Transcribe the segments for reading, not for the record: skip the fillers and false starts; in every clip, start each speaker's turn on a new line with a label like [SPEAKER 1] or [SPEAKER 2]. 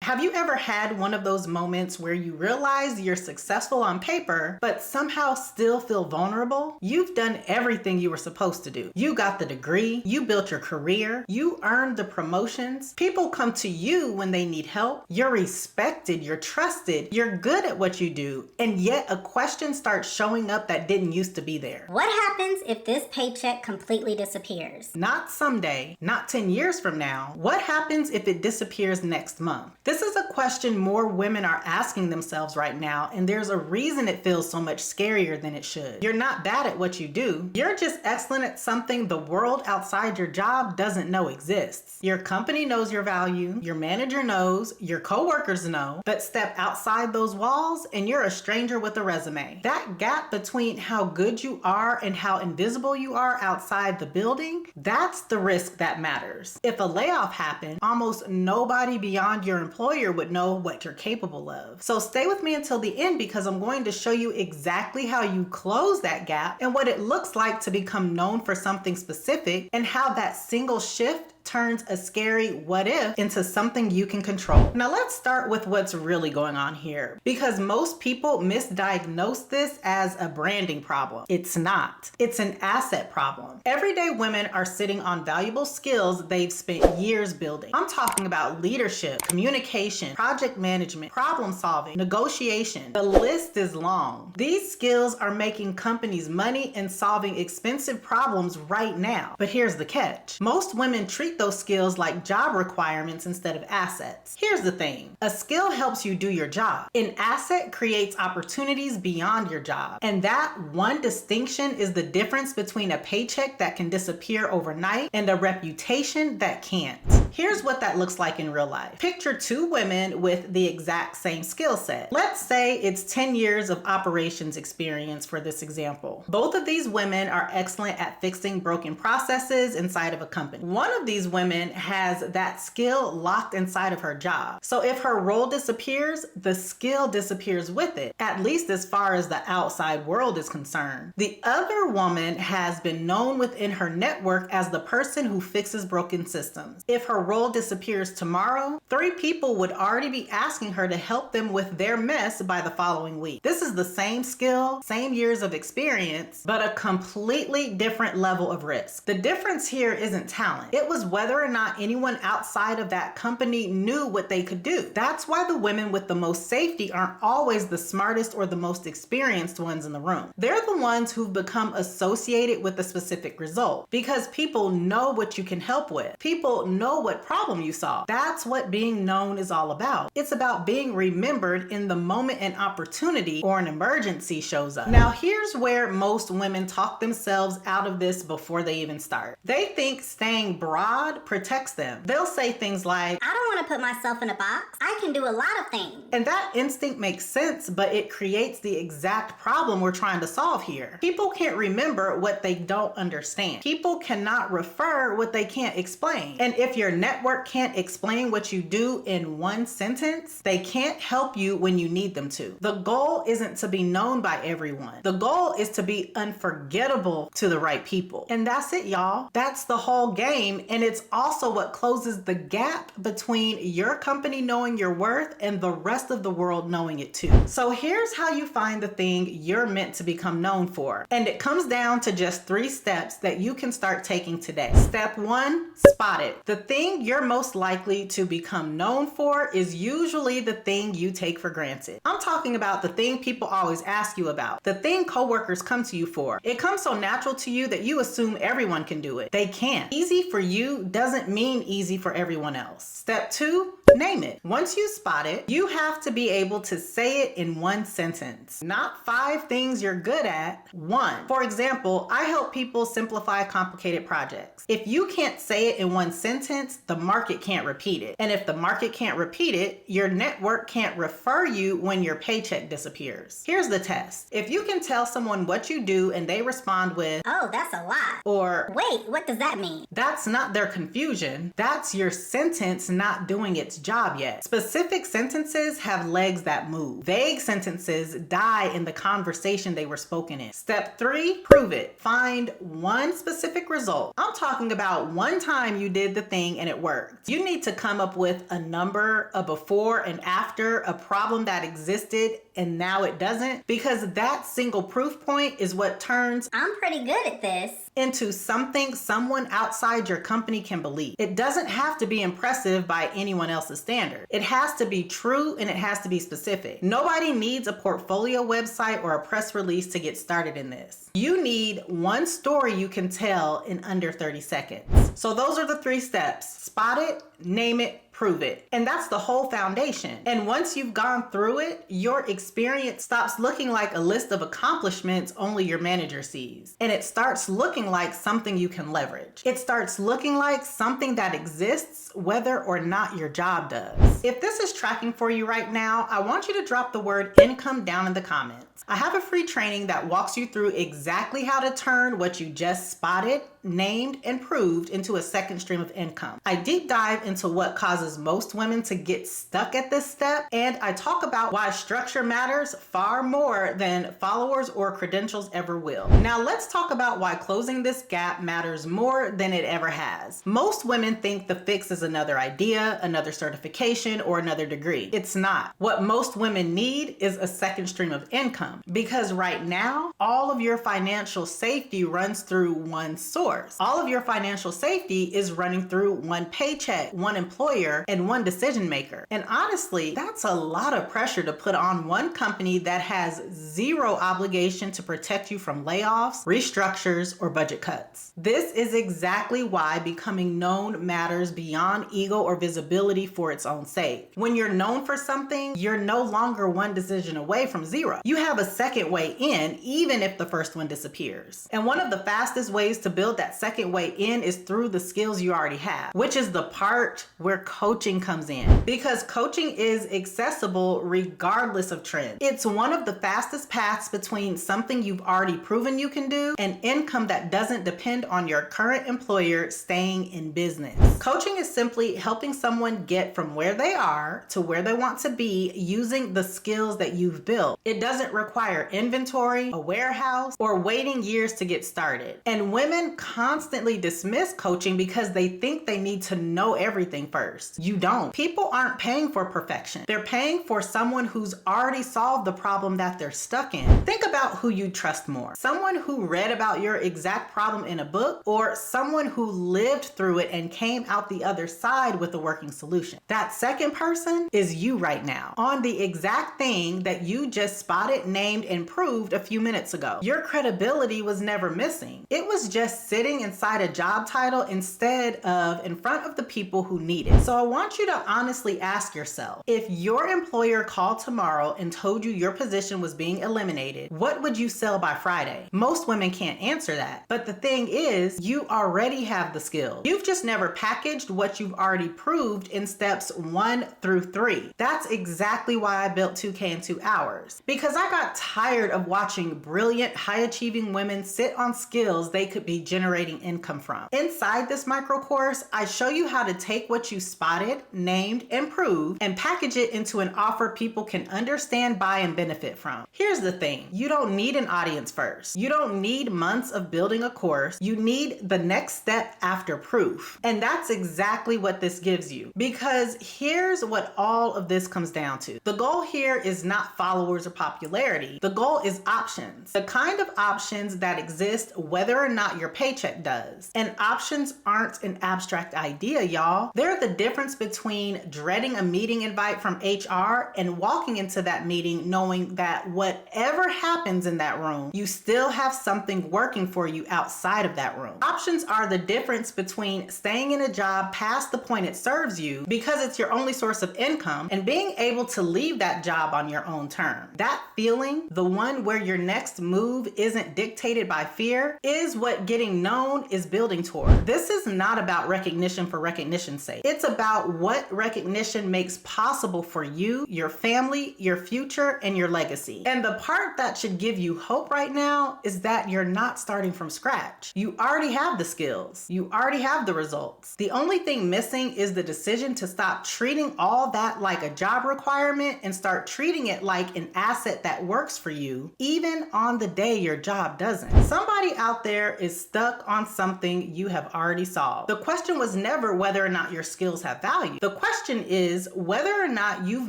[SPEAKER 1] Have you ever had one of those moments where you realize you're successful on paper, but somehow still feel vulnerable? You've done everything you were supposed to do. You got the degree, you built your career, you earned the promotions. People come to you when they need help. You're respected, you're trusted, you're good at what you do, and yet a question starts showing up that didn't used to be there.
[SPEAKER 2] What happens if this paycheck completely disappears?
[SPEAKER 1] Not someday, not 10 years from now. What happens if it disappears next month? This is a question more women are asking themselves right now, and there's a reason it feels so much scarier than it should. You're not bad at what you do. You're just excellent at something the world outside your job doesn't know exists. Your company knows your value, your manager knows, your coworkers know, but step outside those walls and you're a stranger with a resume. That gap between how good you are and how invisible you are outside the building, that's the risk that matters. If a layoff happened, almost nobody beyond your employer would know what you're capable of. So stay with me until the end, because I'm going to show you exactly how you close that gap and what it looks like to become known for something specific, and how that single shift turns a scary what if into something you can control. Now let's start with what's really going on here, because most people misdiagnose this as a branding problem. It's not. It's an asset problem. Everyday women are sitting on valuable skills they've spent years building. I'm talking about leadership, communication, project management, problem solving, negotiation. The list is long. These skills are making companies money and solving expensive problems right now. But here's the catch. Most women treat those skills like job requirements instead of assets. Here's the thing. A skill helps you do your job. An asset creates opportunities beyond your job. And that one distinction is the difference between a paycheck that can disappear overnight and a reputation that can't. Here's what that looks like in real life. Picture two women with the exact same skill set. Let's say it's 10 years of operations experience for this example. Both of these women are excellent at fixing broken processes inside of a company. One of these women has that skill locked inside of her job. So if her role disappears, the skill disappears with it, at least as far as the outside world is concerned. The other woman has been known within her network as the person who fixes broken systems. If her role disappears tomorrow, 3 people would already be asking her to help them with their mess by the following week. This is the same skill, same years of experience, but a completely different level of risk. The difference here isn't talent. It was whether or not anyone outside of that company knew what they could do. That's why the women with the most safety aren't always the smartest or the most experienced ones in the room. They're the ones who've become associated with a specific result, because people know what you can help with. People know what problem you solve. That's what being known is all about. It's about being remembered in the moment an opportunity or an emergency shows up. Now here's where most women talk themselves out of this before they even start. They think staying broad protects them. They'll say things like,
[SPEAKER 2] I don't want to put myself in a box. I can do a lot of things.
[SPEAKER 1] And that instinct makes sense, but it creates the exact problem we're trying to solve here. People can't remember what they don't understand. People cannot refer what they can't explain. And if your network can't explain what you do in one sentence, they can't help you when you need them to. The goal isn't to be known by everyone. The goal is to be unforgettable to the right people. And that's it, y'all. That's the whole game. And it's also what closes the gap between your company knowing your worth and the rest of the world knowing it too. So here's how you find the thing you're meant to become known for. And it comes down to just 3 steps that you can start taking today. Step 1, spot it. The thing you're most likely to become known for is usually the thing you take for granted. I'm talking about the thing people always ask you about, the thing coworkers come to you for. It comes so natural to you that you assume everyone can do it. They can't. Easy for you doesn't mean easy for everyone else. Step 2, name it. Once you spot it, you have to be able to say it in one sentence. Not 5 things you're good at, 1. For example, I help people simplify complicated projects. If you can't say it in one sentence, the market can't repeat it. And if the market can't repeat it, your network can't refer you when your paycheck disappears. Here's the test. If you can tell someone what you do and they respond with,
[SPEAKER 2] oh, that's a lot.
[SPEAKER 1] Or,
[SPEAKER 2] wait, what does that mean?
[SPEAKER 1] That's not their confusion. That's your sentence not doing its job yet. Specifically Specific sentences have legs that move. Vague sentences die in the conversation they were spoken in. Step 3, prove it. Find one specific result. I'm talking about one time you did the thing and it worked. You need to come up with a number, a before and after, a problem that existed and now it doesn't, because that single proof point is what turns
[SPEAKER 2] "I'm pretty good at this"
[SPEAKER 1] into something someone outside your company can believe. It doesn't have to be impressive by anyone else's standard. It has to be true and it has to be specific. Nobody needs a portfolio website or a press release to get started in this. You need one story you can tell in under 30 seconds. So those are the 3 steps. Spot it, name it, prove it. And that's the whole foundation. And once you've gone through it, your experience stops looking like a list of accomplishments only your manager sees. And it starts looking like something you can leverage. It starts looking like something that exists whether or not your job does. If this is tracking for you right now, I want you to drop the word income down in the comments. I have a free training that walks you through exactly how to turn what you just spotted, named, and proved into a second stream of income. I deep dive into what causes most women to get stuck at this step, and I talk about why structure matters far more than followers or credentials ever will. Now let's talk about why closing this gap matters more than it ever has. Most women think the fix is another idea, another certification, or another degree. It's not. What most women need is a second stream of income. Because right now, all of your financial safety runs through one source. All of your financial safety is running through one paycheck, one employer, and one decision maker. And honestly, that's a lot of pressure to put on one company that has zero obligation to protect you from layoffs, restructures, or budget cuts. This is exactly why becoming known matters beyond ego or visibility for its own sake. When you're known for something, you're no longer one decision away from zero. You have a second way in, even if the first one disappears. And one of the fastest ways to build that second way in is through the skills you already have, which is the part where coaching comes in. Because coaching is accessible regardless of trend. It's one of the fastest paths between something you've already proven you can do and income that doesn't depend on your current employer staying in business. Coaching is simply helping someone get from where they are to where they want to be using the skills that you've built. It doesn't require inventory, a warehouse, or waiting years to get started. And women constantly dismiss coaching because they think they need to know everything first. You don't. People aren't paying for perfection. They're paying for someone who's already solved the problem that they're stuck in. Think about who you trust more. Someone who read about your exact problem in a book, or someone who lived through it and came out the other side with a working solution. That second person is you right now, on the exact thing that you just spotted, named, and proved a few minutes ago. Your credibility was never missing. It was just sitting inside a job title instead of in front of the people who need it. So I want you to honestly ask yourself, if your employer called tomorrow and told you your position was being eliminated, what would you sell by Friday? Most women can't answer that. But the thing is, you already have the skills. You've just never packaged what you've already proved in steps 1 through 3. That's exactly why I built 2K in 2 hours. Because I got tired of watching brilliant, high-achieving women sit on skills they could be generating income from. Inside this micro course, I show you how to take what you spotted, named, and proved and package it into an offer people can understand, buy, and benefit from. Here's the thing. You don't need an audience first. You don't need months of building a course. You need the next step after proof. And that's exactly what this gives you. Because here's what all of this comes down to. The goal here is not followers or popularity. The goal is options. The kind of options that exist whether or not your paycheck does. And options aren't an abstract idea, y'all. They're the difference between dreading a meeting invite from HR and walking into that meeting knowing that whatever happens in that room, you still have something working for you outside of that room. Options are the difference between staying in a job past the point it serves you because it's your only source of income and being able to leave that job on your own terms. That feeling feeling, the one where your next move isn't dictated by fear, is what getting known is building toward. This is not about recognition for recognition's sake. It's about what recognition makes possible for you, your family, your future, and your legacy. And the part that should give you hope right now is that you're not starting from scratch. You already have the skills. You already have the results. The only thing missing is the decision to stop treating all that like a job requirement and start treating it like an asset that works for you, even on the day your job doesn't. Somebody out there is stuck on something you have already solved. The question was never whether or not your skills have value. The question is whether or not you've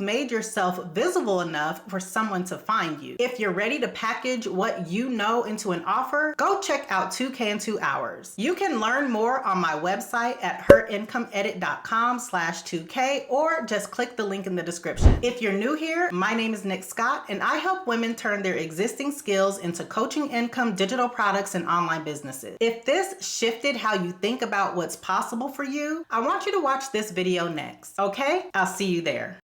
[SPEAKER 1] made yourself visible enough for someone to find you. If you're ready to package what you know into an offer, go check out 2K in 2 hours. You can learn more on my website at herincomeedit.com/2K or just click the link in the description. If you're new here, my name is Nick Scott and I help women turn their existing skills into coaching income, digital products, and online businesses. If this shifted how you think about what's possible for you, I want you to watch this video next, okay? I'll see you there.